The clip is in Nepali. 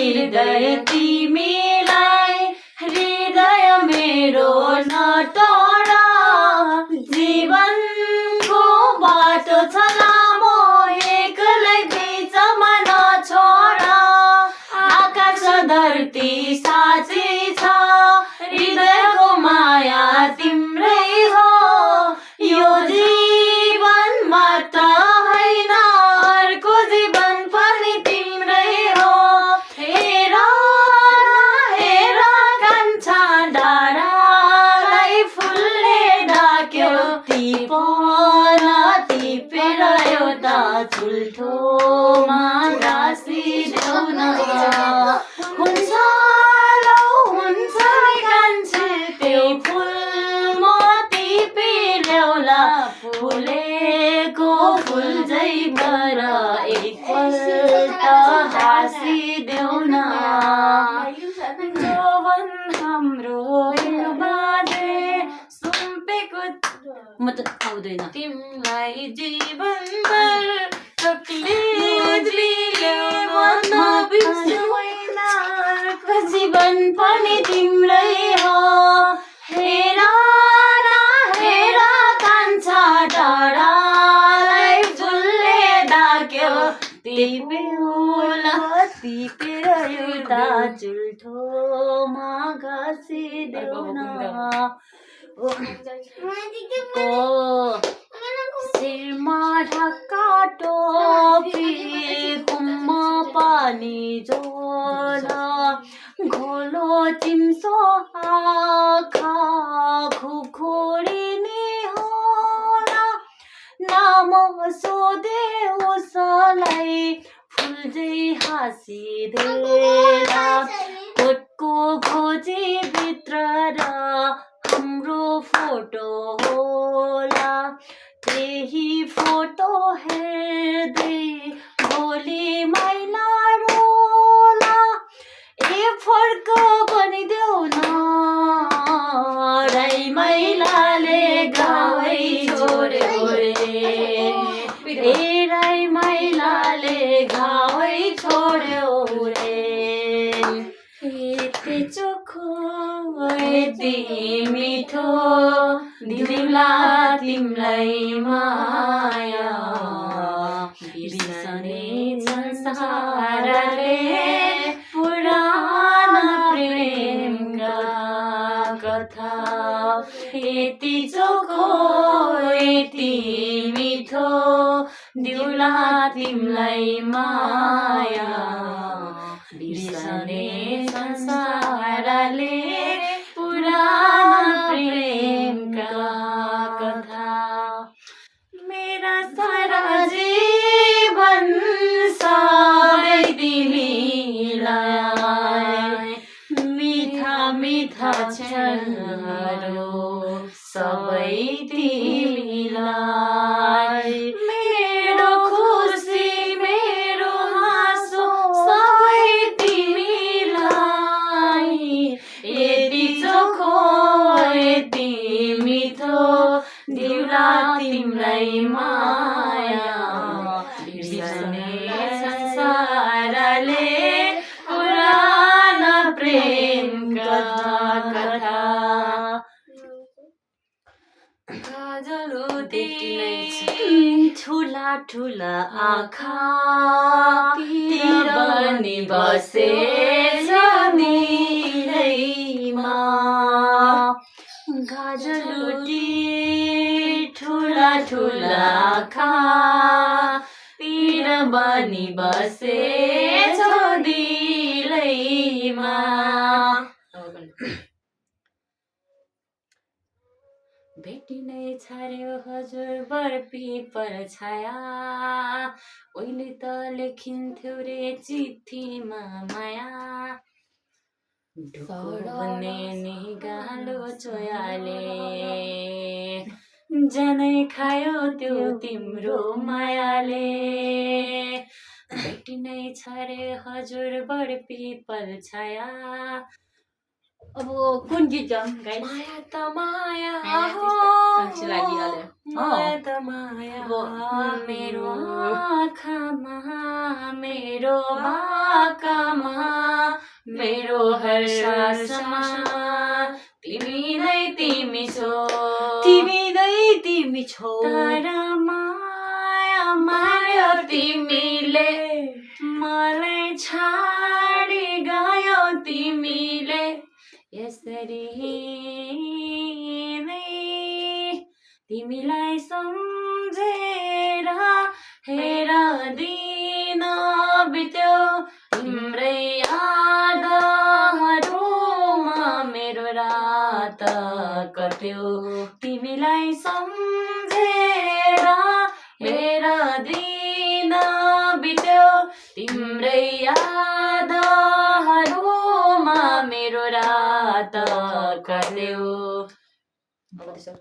हृदय तिमीलाई हृदय मेरो नटोरा जीवनको बाटो छ लामो एक्लै बिचमा नछोडा आकाश धरती साँची छ हृदयको माया तिम्रै हो यो जीवन मात्र होइन अर्को जीवन पनि तिम्रै हो हेर हेर कान्छा डाँडालाई फुलले ढाक्यो टिपन टिपेर एउटा चुल्ठोमा गाँसिदेऊ न हुन्छ लौ हुन्छ कान्छे त्यो फुल म टिपी ल्याउला फुलेको फुल झै गर एकपल्ट हाँसिदेऊ न जौवन हाम्रो एक बाजे सुम्पेको म त आउँदैन तिमीलाई जीवनभर तकलिफले नबिर्सुदैन अर्को जीवन पनि तिम्रै हो हेर न हेर कान्छा डाँडालाई फुलले ढाक्यो टिपेर एउटा चुल्ठोमा घाँसिदेऊ न शिरमा ढाका टोपी घुममा पानी झोला घोलो चिम्सो आँखा खुकुरिने होला नाम सोधे उसलाई फुल्दै हाँसिदेला कोटको खोजी भित्र र हाम्रो फोटो होला त्यही फोटो हेर्दै भोलि माइला रोला ए फर्क पनि देऊ न राई माइलाले गावै छोड्यो रे ए राई माइलाले गावै छोड्यो रे यति चोखो यति मिठो दिउँला तिमीलाई माया बिर्सने संसारले पुराना प्रेमका कथा यति चोखो यति मिठो दिउँला तिमीलाई माया बिर्सने संसारले पुराना प्रेमका कथा मेरा सारा जीवन सबै तिमीलाई मिठा मिठा क्षणहरू सबै तिमीलाई मेरो खुसी मेरो हाँसो सबै तिमीलाई यति चोखो यति मिठो दिउँला तिमीलाई माया बिर्सने संसारले पुराना प्रेमका कथा काजलुदी ठुला ठुला आँखा तिर बनी बसेछ निरैमा गाजलुदी ठुला ठुला आँखा तिर बनी बसेछ दिलैमा भेटिनै छाड्यो हजुर बर्पी पर छाया उहिले त लेखिन्थ्यो रे चिठीमा माया ढुकुने निगालो चोयाले जनै खायो त्यो तिम्रो मायाले भेटिनै छाड्यो हजुर बर्पी पर छाया अब कुन गीत जाऊँ गाइस माया त माया हो माया त माया मेरो आँखामा मेरो आँखामा मेरो हर सासमा तिमी नै तिमी छौ तर माया मार्यो तिमीले मलाई छाडी गयो तिमीले यसरी नै तिमीलाई सम्झेर हेर दिन बित्यो तिम्रै यादहरूमा मेरो रात कट्यो तिमीलाई